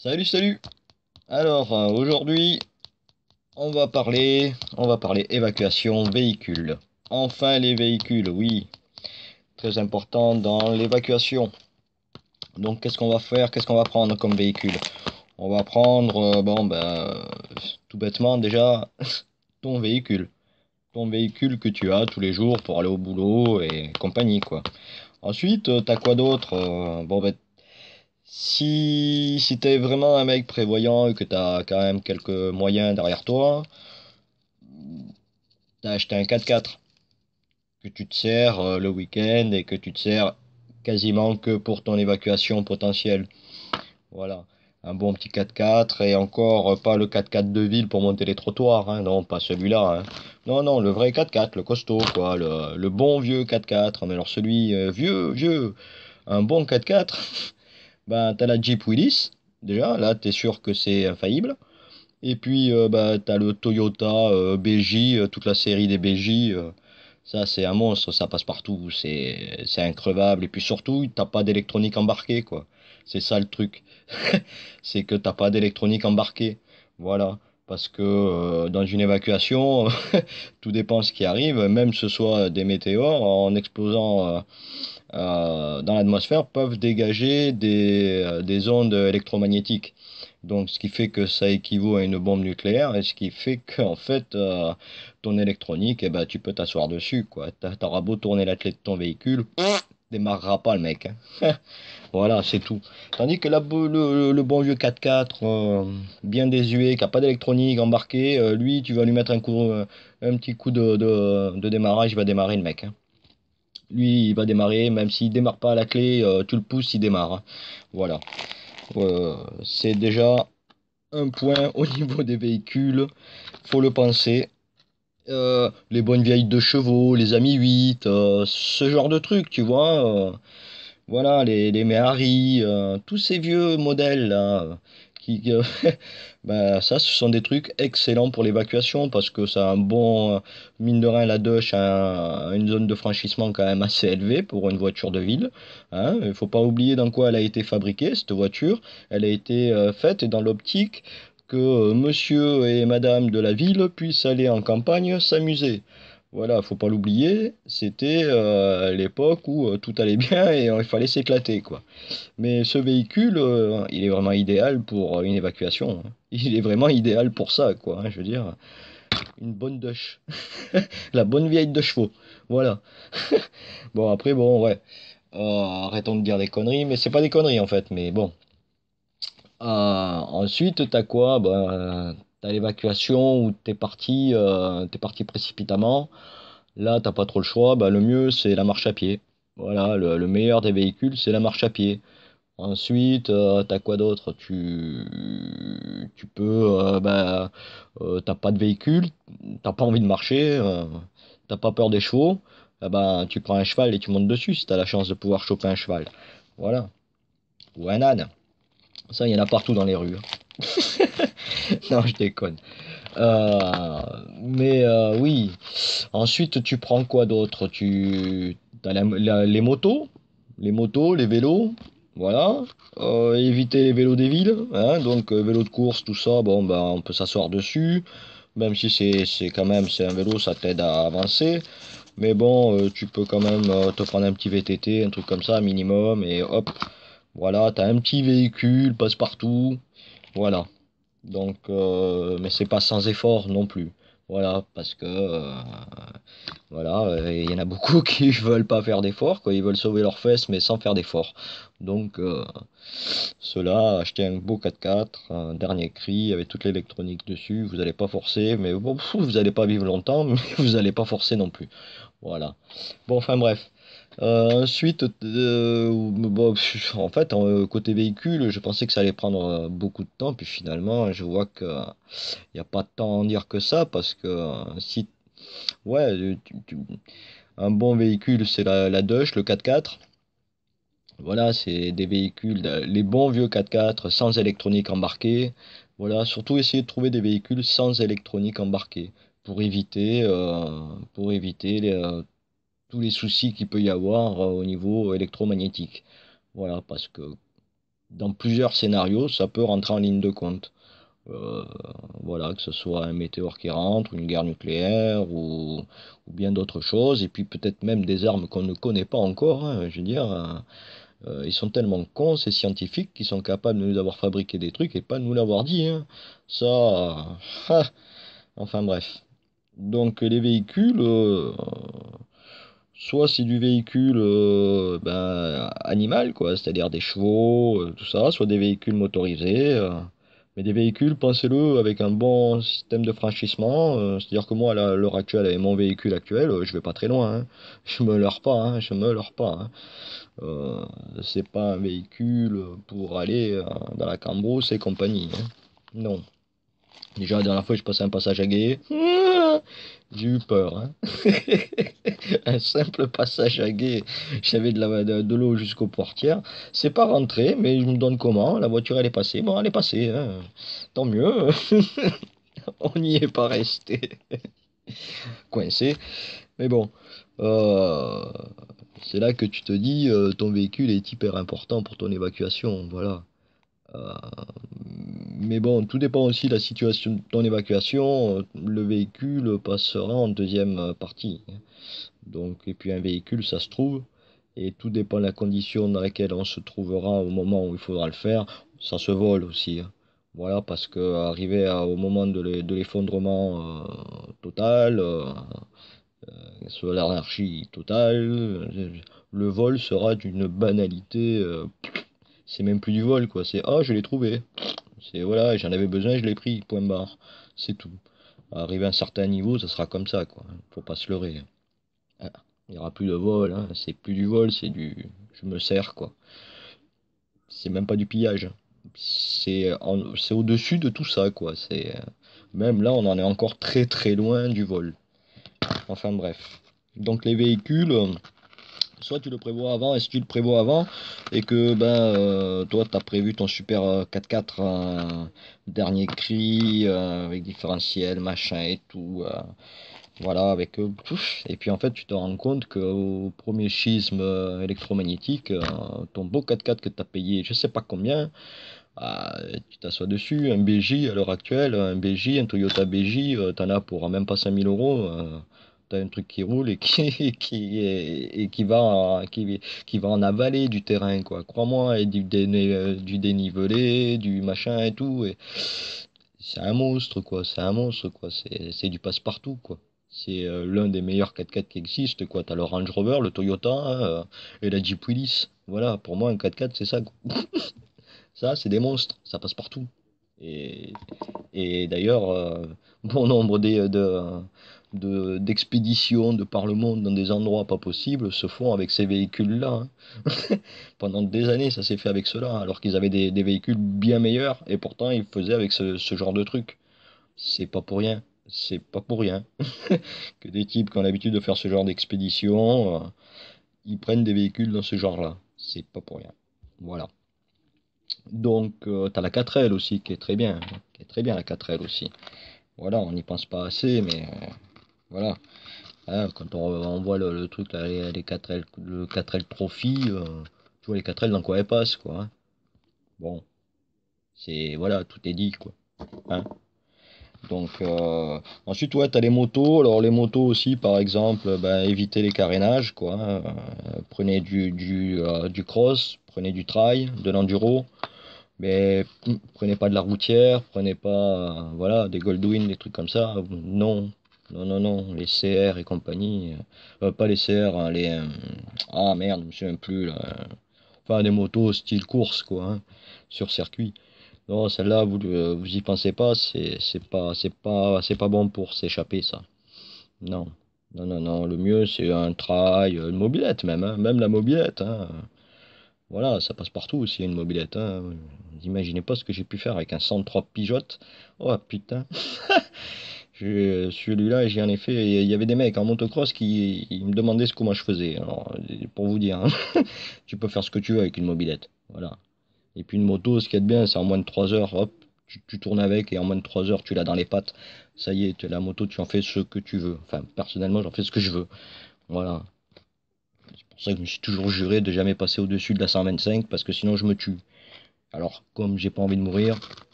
Salut, salut. Alors, aujourd'hui, on va parler évacuation véhicule. Enfin, les véhicules, oui, très important dans l'évacuation. Donc, qu'est-ce qu'on va faire? Qu'est-ce qu'on va prendre comme véhicule? On va prendre, tout bêtement déjà, ton véhicule. Ton véhicule que tu as tous les jours pour aller au boulot et compagnie, quoi. Ensuite, t'as quoi d'autre? Si t'es vraiment un mec prévoyant et que t'as quand même quelques moyens derrière toi, t'as acheté un 4x4 que tu te sers le week-end et que tu te sers quasiment que pour ton évacuation potentielle. Voilà. Un bon petit 4x4 et encore pas le 4x4 de ville pour monter les trottoirs, hein. Non, pas celui-là, hein. Non, non, le vrai 4x4, le costaud, quoi. Le bon vieux 4x4. Mais alors celui vieux, un bon 4x4, ben t'as la Jeep Willys. Déjà, là, t'es sûr que c'est infaillible. Et puis, t'as le Toyota BJ, toute la série des BJ. Ça, c'est un monstre, ça passe partout. C'est increvable. Et puis surtout, t'as pas d'électronique embarquée, quoi. C'est ça le truc. C'est que t'as pas d'électronique embarquée. Voilà. Parce que dans une évacuation, tout dépend ce qui arrive. Même ce soit des météores, en explosant dans l'atmosphère, peuvent dégager des ondes électromagnétiques. Donc, ce qui fait que ça équivaut à une bombe nucléaire et ce qui fait qu'en fait, ton électronique, eh ben, tu peux t'asseoir dessus, quoi. T'auras beau tourner la clé de ton véhicule, démarrera pas le mec, hein. Voilà, c'est tout. Tandis que le bon vieux 4x4, bien désuet, qui a pas d'électronique embarquée, lui, tu vas lui mettre un petit coup de démarrage, il va démarrer le mec, hein. Lui, il va démarrer, même s'il démarre pas à la clé, tu le pousses, il démarre, hein. Voilà. C'est déjà un point au niveau des véhicules, faut le penser. Les bonnes vieilles 2 chevaux, les Ami 8, ce genre de trucs, tu vois. Voilà, les Méhari, tous ces vieux modèles là, bah, ça, ce sont des trucs excellents pour l'évacuation parce que ça a un bon, mine de rien, la Dodge a une zone de franchissement quand même assez élevée pour une voiture de ville, hein. Il faut pas oublier dans quoi elle a été fabriquée, cette voiture. Elle a été faite dans l'optique que monsieur et madame de la ville puissent aller en campagne s'amuser. Voilà, faut pas l'oublier, c'était l'époque où tout allait bien et il fallait s'éclater, quoi. Mais ce véhicule, il est vraiment idéal pour une évacuation, hein. Il est vraiment idéal pour ça, quoi, hein, je veux dire, une bonne douche. La bonne vieille de chevaux. Voilà. Bon, après, bon, ouais. Arrêtons de dire des conneries, mais c'est pas des conneries en fait, mais bon. Ensuite, t'as quoi? T'as l'évacuation où t'es parti précipitamment. Là, t'as pas trop le choix. Bah, le mieux, c'est la marche à pied. Voilà, le meilleur des véhicules, c'est la marche à pied. Ensuite, t'as quoi d'autre? Tu peux, t'as pas de véhicule, t'as pas envie de marcher, t'as pas peur des chevaux, tu prends un cheval et tu montes dessus si t'as la chance de pouvoir choper un cheval. Voilà. Ou un âne. Ça, il y en a partout dans les rues, hein. Non, je déconne. Oui. Ensuite, tu prends quoi d'autre? T'as les motos, les vélos, voilà. Éviter les vélos des villes, hein. Donc, vélo de course, tout ça, bon, bah, on peut s'asseoir dessus. Même si c'est quand même, c'est un vélo, ça t'aide à avancer. Mais bon, tu peux quand même te prendre un petit VTT, un truc comme ça, minimum, et hop, voilà, t'as un petit véhicule, passe-partout, voilà. Donc, mais c'est pas sans effort non plus. Voilà, parce que voilà, il y en a beaucoup qui veulent pas faire d'efforts, quoi. Ils veulent sauver leurs fesses, mais sans faire d'efforts. Donc, ceux-là, acheter un beau 4x4, un dernier cri avec toute l'électronique dessus, vous n'allez pas forcer, mais bon, vous n'allez pas vivre longtemps, mais vous n'allez pas forcer non plus. Voilà. Bon, enfin bref. Ensuite, en fait, côté véhicule, je pensais que ça allait prendre beaucoup de temps, puis finalement, je vois que il n'y a pas tant à en dire que ça, parce que si, ouais, un bon véhicule, c'est la Dodge, le 4x4. Voilà, c'est des véhicules, les bons vieux 4x4 sans électronique embarquée. Voilà, surtout essayer de trouver des véhicules sans électronique embarquée pour éviter tous les soucis qu'il peut y avoir au niveau électromagnétique. Voilà, parce que dans plusieurs scénarios, ça peut rentrer en ligne de compte. Euh, voilà, que ce soit un météore qui rentre, une guerre nucléaire ou bien d'autres choses, et puis peut-être même des armes qu'on ne connaît pas encore, hein. Je veux dire, ils sont tellement cons, ces scientifiques, qui sont capables de nous avoir fabriqué des trucs et pas de nous l'avoir dit, hein. Ça, enfin bref. Donc les véhicules, soit c'est du véhicule ben, animal, quoi, c'est-à-dire des chevaux, tout ça, soit des véhicules motorisés. Mais des véhicules, pensez-le, avec un bon système de franchissement. C'est-à-dire que moi, à l'heure actuelle, avec mon véhicule actuel, je vais pas très loin, hein. Je me leurre pas, hein, je me leurre pas, hein. Euh, c'est pas un véhicule pour aller dans la cambrousse et compagnie, hein. Non. Déjà, la dernière fois, je passais un passage à gué. J'ai eu peur, hein. Un simple passage à gué. J'avais de l'eau jusqu'aux portières. C'est pas rentré, mais je me donne comment. La voiture, elle est passée. Bon, elle est passée, hein. Tant mieux. On n'y est pas resté. Coincé. Mais bon. Euh, c'est là que tu te dis, ton véhicule est hyper important pour ton évacuation. Voilà. Euh, mais bon, tout dépend aussi de la situation de ton évacuation. Le véhicule passera en deuxième partie. Donc, et puis un véhicule, ça se trouve, et tout dépend de la condition dans laquelle on se trouvera au moment où il faudra le faire. Ça se vole aussi, hein. Voilà, parce que au moment de l'effondrement total, sur l'anarchie totale, le vol sera d'une banalité. C'est même plus du vol, quoi. C'est ah, je l'ai trouvé. C'est voilà, j'en avais besoin, je l'ai pris. Point barre. C'est tout. Arrivé à un certain niveau, ça sera comme ça, quoi. Faut pas se leurrer. Ah, il n'y aura plus de vol, hein. C'est plus du vol, c'est du je me sers, quoi. C'est même pas du pillage. C'est au-dessus de tout ça, quoi. Même là, on en est encore très très loin du vol. Enfin bref. Donc les véhicules, soit tu le prévois avant, et si tu le prévois avant, et que ben toi tu as prévu ton super 4x4 dernier cri, avec différentiel, machin et tout. Voilà, avec pouf. Et puis en fait, tu te rends compte qu'au premier schisme électromagnétique, ton beau 4x4 que tu as payé, je sais pas combien, tu t'assois dessus, un BJ à l'heure actuelle, un BJ, un Toyota BJ, t'en as pour même pas 5000 euros. T'as un truc qui roule et qui va en avaler du terrain, quoi. Crois-moi, et du dénivelé, du machin et tout. Et c'est un monstre, quoi. C'est un monstre, quoi. C'est du passe-partout, quoi. C'est l'un des meilleurs 4x4 qui existent, quoi. T'as le Range Rover, le Toyota, hein, et la Jeep Willys. Voilà, pour moi, un 4x4, c'est ça, quoi. Ça, c'est des monstres. Ça passe partout. Et, et d'ailleurs, bon nombre d'expéditions de par le monde dans des endroits pas possibles se font avec ces véhicules-là, hein. Pendant des années, ça s'est fait avec cela, alors qu'ils avaient des véhicules bien meilleurs, et pourtant ils faisaient avec ce genre de truc. C'est pas pour rien. C'est pas pour rien que des types qui ont l'habitude de faire ce genre d'expédition, ils prennent des véhicules dans ce genre-là. C'est pas pour rien. Voilà. Donc, tu as la 4L aussi, qui est très bien, hein, qui est très bien la 4L aussi. Voilà, on n'y pense pas assez, mais voilà. Hein, quand on voit le truc, là, les 4L, le 4L Trophy, tu vois les 4L dans quoi elles passent, quoi, hein. Bon, voilà, tout est dit, quoi, hein. Donc, ensuite, ouais, tu as les motos. Alors, les motos aussi, par exemple, ben, évitez les carénages, quoi, hein. Prenez du cross, prenez du trail, de l'enduro. Mais prenez pas de la routière, prenez pas voilà, des Goldwyn, des trucs comme ça. Non, non, non, non. Les CR et compagnie. Pas les CR, hein, ah merde, je me souviens plus là. Enfin, des motos style course, quoi, hein, sur circuit. Non, celle-là, vous y pensez pas, c'est pas bon pour s'échapper, ça. Non, non, non, non. Le mieux, c'est un trail, une mobilette même, hein, même la mobilette, hein. Voilà, ça passe partout aussi, une mobilette, hein. Vous imaginez pas ce que j'ai pu faire avec un 103 pigeote. Oh putain. Celui-là, j'en ai fait. Il y avait des mecs en motocross qui ils me demandaient comment je faisais. Alors, pour vous dire, hein, tu peux faire ce que tu veux avec une mobilette. Voilà. Et puis une moto, ce qui est bien, c'est en moins de 3 heures, hop, tu tournes avec et en moins de 3 heures, tu l'as dans les pattes. Ça y est, la moto, tu en fais ce que tu veux. Enfin, personnellement, j'en fais ce que je veux. Voilà. C'est pour ça que je me suis toujours juré de jamais passer au-dessus de la 125 parce que sinon je me tue. Alors, comme j'ai pas envie de mourir,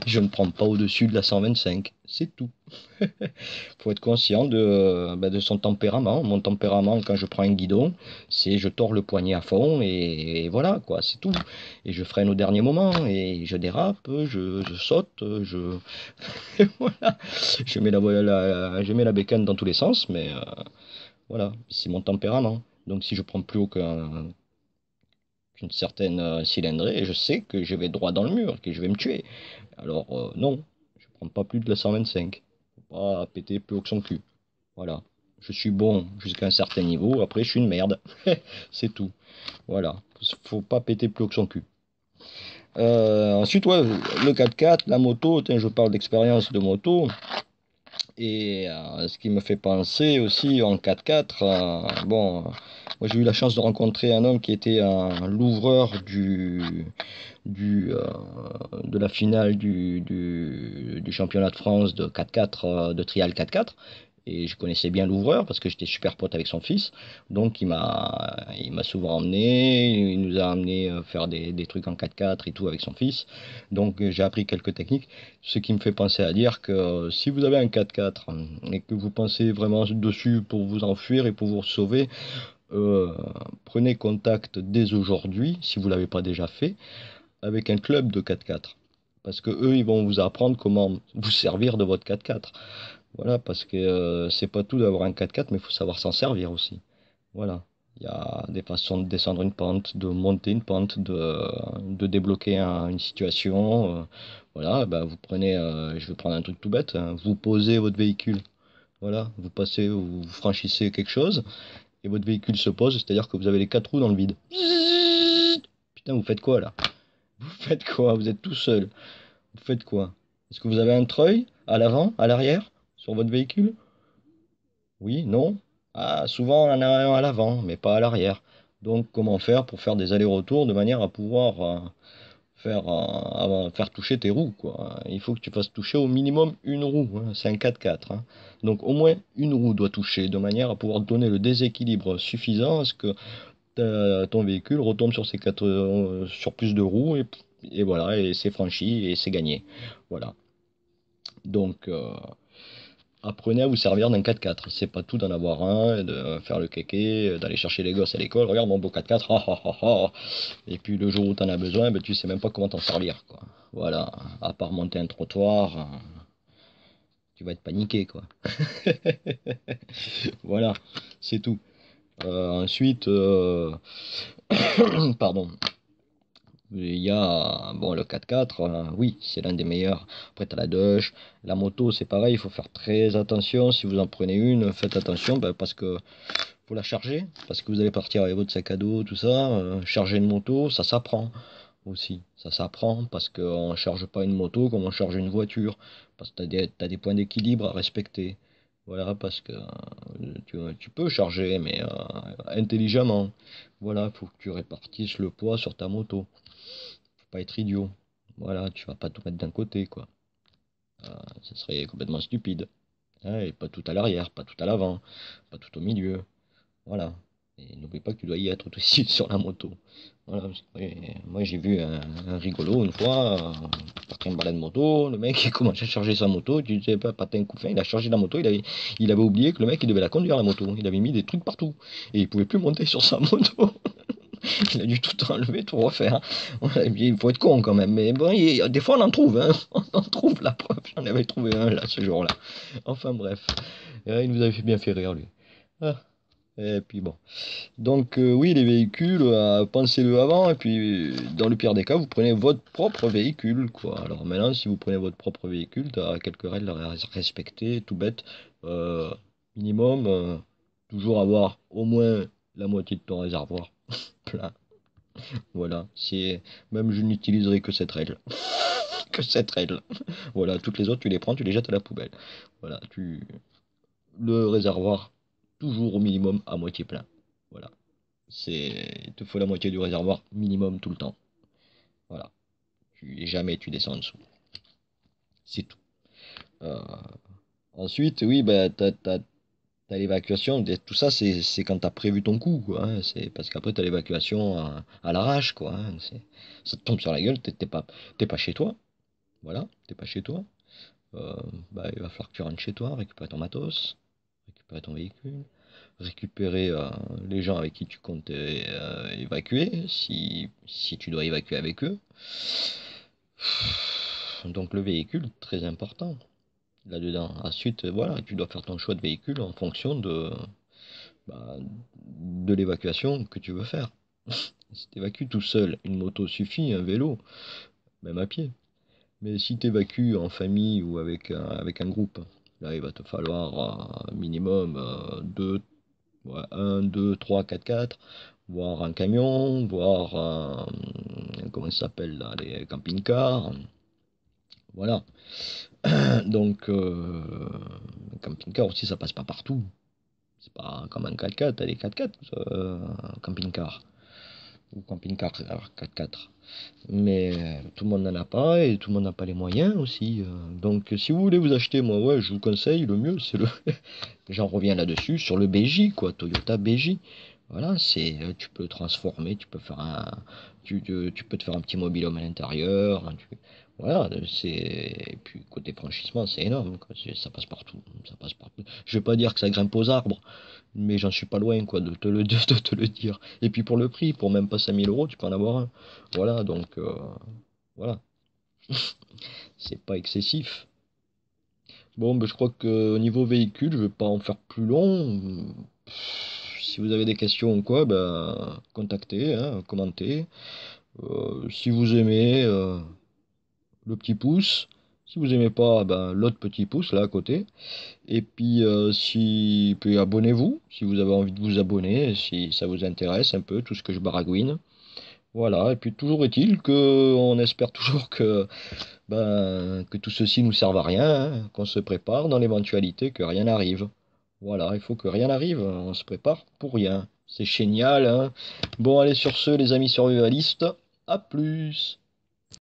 je ne prends pas au-dessus de la 125. C'est tout. Faut être conscient de son tempérament. Mon tempérament, quand je prends un guidon, c'est je tords le poignet à fond et voilà, quoi, c'est tout. Et je freine au dernier moment et je dérape, je saute, voilà. Je mets la bécane dans tous les sens, mais voilà, c'est mon tempérament. Donc si je prends plus haut qu'une certaine cylindrée, je sais que je vais droit dans le mur, que je vais me tuer. Alors non, je prends pas plus de la 125. Faut pas péter plus haut que son cul. Voilà. Je suis bon jusqu'à un certain niveau, après je suis une merde. C'est tout. Voilà. Faut pas péter plus haut que son cul. Ensuite, ouais, le 4x4, la moto, tiens, je parle d'expérience de moto. Et ce qui me fait penser aussi en 4x4, bon, moi j'ai eu la chance de rencontrer un homme qui était un l'ouvreur du, euh, de la finale du championnat de France de 4x4, de trial 4x4. Et je connaissais bien l'ouvreur parce que j'étais super pote avec son fils. Donc il m'a souvent emmené, il nous a emmené faire des trucs en 4x4 et tout avec son fils. Donc j'ai appris quelques techniques. Ce qui me fait penser à dire que si vous avez un 4x4 et que vous pensez vraiment dessus pour vous enfuir et pour vous sauver, euh, prenez contact dès aujourd'hui, si vous ne l'avez pas déjà fait, avec un club de 4x4. Parce que eux, ils vont vous apprendre comment vous servir de votre 4x4. Voilà, parce que c'est pas tout d'avoir un 4x4, mais il faut savoir s'en servir aussi. Voilà. Il y a des façons de descendre une pente, de monter une pente, de débloquer une situation. Voilà, bah vous prenez, je vais prendre un truc tout bête, hein, vous posez votre véhicule. Voilà, vous passez ou vous franchissez quelque chose et votre véhicule se pose, c'est-à-dire que vous avez les quatre roues dans le vide. Putain, vous faites quoi là? Vous faites quoi? Vous êtes tout seul. Vous faites quoi? Est-ce que vous avez un treuil à l'avant, à l'arrière, sur votre véhicule? Oui, non? Ah, souvent on en a un à l'avant, mais pas à l'arrière. Donc comment faire pour faire des allers-retours de manière à pouvoir faire toucher tes roues, quoi. Il faut que tu fasses toucher au minimum une roue, hein. C'est un 4x4, hein. Donc au moins une roue doit toucher de manière à pouvoir donner le déséquilibre suffisant à ce que ton véhicule retombe sur sur plus de roues et voilà, et c'est franchi et c'est gagné. Voilà. Donc apprenez à vous servir d'un 4x4. C'est pas tout d'en avoir un, de faire le kéké, d'aller chercher les gosses à l'école. Regarde mon beau 4x4, ah, ah, ah, ah. Et puis le jour où t'en as besoin, ben, tu sais même pas comment t'en servir, quoi. Voilà, à part monter un trottoir, tu vas être paniqué, quoi. Voilà, c'est tout. Ensuite, pardon, il y a bon, le 4x4, oui, c'est l'un des meilleurs. Après, tu as la Dodge. La moto, c'est pareil, il faut faire très attention. Si vous en prenez une, faites attention ben, parce que faut la charger. Parce que vous allez partir avec votre sac à dos, tout ça. Charger une moto, ça s'apprend aussi. Ça s'apprend parce qu'on ne charge pas une moto comme on charge une voiture. Parce que t'as des points d'équilibre à respecter. Voilà, parce que tu peux charger, mais intelligemment. Voilà, il faut que tu répartisses le poids sur ta moto. Faut pas être idiot. Voilà, tu vas pas tout mettre d'un côté, quoi. Ça serait complètement stupide. Hein, et pas tout à l'arrière, pas tout à l'avant, pas tout au milieu. Voilà. Et n'oublie pas que tu dois y être aussi sur la moto. Voilà. Moi, j'ai vu un rigolo une fois, partir en balade moto, le mec il commençait à charger sa moto, tu sais pas, patin coup fin, il a chargé la moto, il avait oublié que le mec il devait la conduire la moto. Il avait mis des trucs partout. Et il pouvait plus monter sur sa moto. Il a dû tout enlever, tout refaire. Ouais, il faut être con quand même. Mais bon, des fois, on en trouve. Hein. On en trouve la preuve. J'en avais trouvé un là, ce jour-là. Enfin bref. Il nous avait bien fait rire, lui. Ah, et puis bon. Donc oui, les véhicules, pensez-le avant. Et puis, dans le pire des cas, vous prenez votre propre véhicule, quoi. Alors maintenant, si vous prenez votre propre véhicule, tu as quelques règles à respecter, tout bête. Euh, minimum, toujours avoir au moins la moitié de ton réservoir plein. Voilà, c'est même je n'utiliserai que cette règle. Que cette règle. Voilà, toutes les autres, tu les prends, tu les jettes à la poubelle. Voilà, le réservoir toujours au minimum à moitié plein. Voilà, il te faut la moitié du réservoir minimum tout le temps. Voilà, jamais tu descends en dessous. C'est tout. Euh, Ensuite, oui, bah, T'as l'évacuation, tout ça, c'est quand t'as prévu ton coup, quoi, hein. C'est parce qu'après, t'as l'évacuation à l'arrache, quoi, hein. Ça te tombe sur la gueule, t'es pas chez toi. Voilà, t'es pas chez toi. Euh, Bah, il va falloir que tu rentres chez toi, récupérer ton matos, récupérer ton véhicule, récupérer les gens avec qui tu comptes évacuer, si tu dois évacuer avec eux. Donc le véhicule, très important là-dedans. Ensuite, voilà, tu dois faire ton choix de véhicule en fonction bah, de l'évacuation que tu veux faire. Si tu évacues tout seul, une moto suffit, un vélo, même à pied. Mais si tu évacues en famille ou avec un groupe, là il va te falloir minimum 2, ouais, 1, 2, 3, 4, 4, voire un camion, voire comment ça s'appelle là, les camping-cars. Voilà. Donc, un camping-car aussi, ça passe pas partout. C'est pas comme un 4x4, t'as des 4x4, camping-car. Ou camping-car 4x4. Mais tout le monde n'en a pas et tout le monde n'a pas les moyens aussi. Donc, si vous voulez vous acheter, moi, ouais, je vous conseille, le mieux, c'est le. J'en reviens là-dessus, sur le BJ, quoi, Toyota BJ. Voilà, tu peux le transformer, tu peux faire tu peux te faire un petit mobil-home à l'intérieur. Voilà, et puis côté franchissement, c'est énorme, quoi. Ça passe partout, ça passe partout. Je vais pas dire que ça grimpe aux arbres, mais j'en suis pas loin, quoi, de te le dire. Et puis pour le prix, pour même pas 5 000 euros, tu peux en avoir un. Voilà, donc, voilà, c'est pas excessif. Bon, ben, je crois que au niveau véhicule, je vais pas en faire plus long. Si vous avez des questions ou quoi, ben, contactez, hein, commentez. Si vous aimez, le petit pouce. Si vous aimez pas, ben, l'autre petit pouce là à côté. Et puis, puis abonnez-vous si vous avez envie de vous abonner, si ça vous intéresse un peu tout ce que je baragouine. Voilà. Et puis toujours est-il que on espère toujours que tout ceci nous serve à rien, hein, qu'on se prépare dans l'éventualité que rien n'arrive. Voilà, il faut que rien n'arrive, on se prépare pour rien. C'est génial, hein. Bon, allez sur ce, les amis survivalistes, à plus.